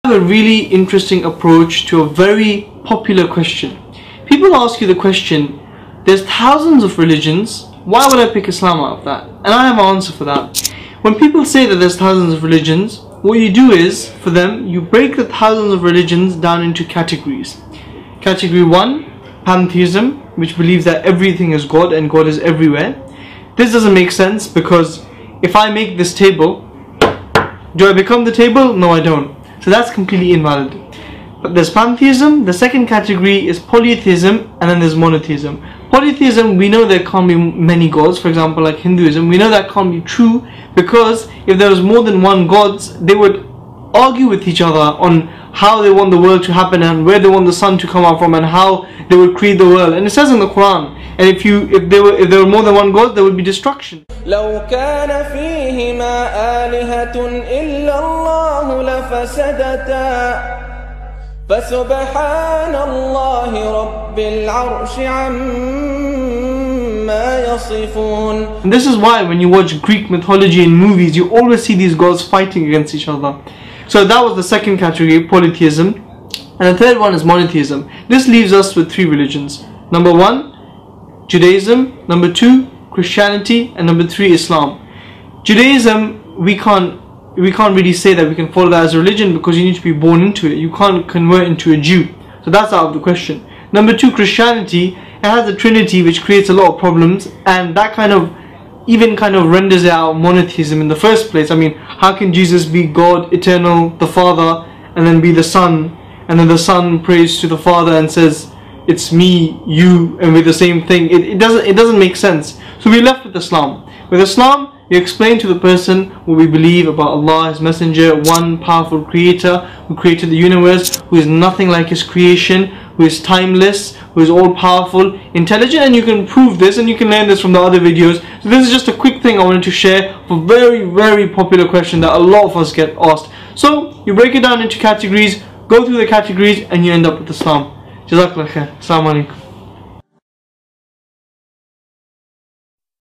have a really interesting approach to a very popular question. People ask you the question, there's thousands of religions, why would I pick Islam out of that? And I have an answer for that. When people say that there's thousands of religions, what you do is, for them, you break the thousands of religions down into categories. Category 1, pantheism, which believes that everything is God and God is everywhere. This doesn't make sense because if I make this table, do I become the table? No, I don't. So that's completely invalid. But there's pantheism. The second category is polytheism, and then there's monotheism. Polytheism, we know there can't be many gods. For example, like Hinduism, we know that can't be true because if there was more than one gods, they would argue with each other on how they want the world to happen and where they want the sun to come out from and how they would create the world. And it says in the Quran, and if there were more than one god, there would be destruction. لو كان فيهما آلهة إلا الله لفسدتا فسبحان الله رب العرش عما يصفون. And this is why when you watch Greek mythology in movies, you always see these gods fighting against each other. So that was the second category, polytheism. And the third one is monotheism. This leaves us with three religions. Number 1, Judaism. Number 2, Christianity. And number 3, Islam. Judaism, we can't really say that we can follow that as a religion because you need to be born into it. You can't convert into a Jew. So that's out of the question. Number 2, Christianity. It has a trinity which creates a lot of problems, and that kind of renders out monotheism in the first place. I mean, how can Jesus be God, eternal, the Father, and then be the Son, and then the Son prays to the Father and says, it's me, you, and we're the same thing? It doesn't make sense. So we're left with Islam. With Islam, we explain to the person what we believe about Allah, His Messenger, one powerful creator who created the universe, who is nothing like His creation, who is timeless, who is all-powerful, intelligent, and you can prove this and you can learn this from the other videos. So this is just a quick thing I wanted to share for very, very popular question that a lot of us get asked. So you break it down into categories, go through the categories, and you end up with Islam. Jazakallah khair. Assalamu alaikum.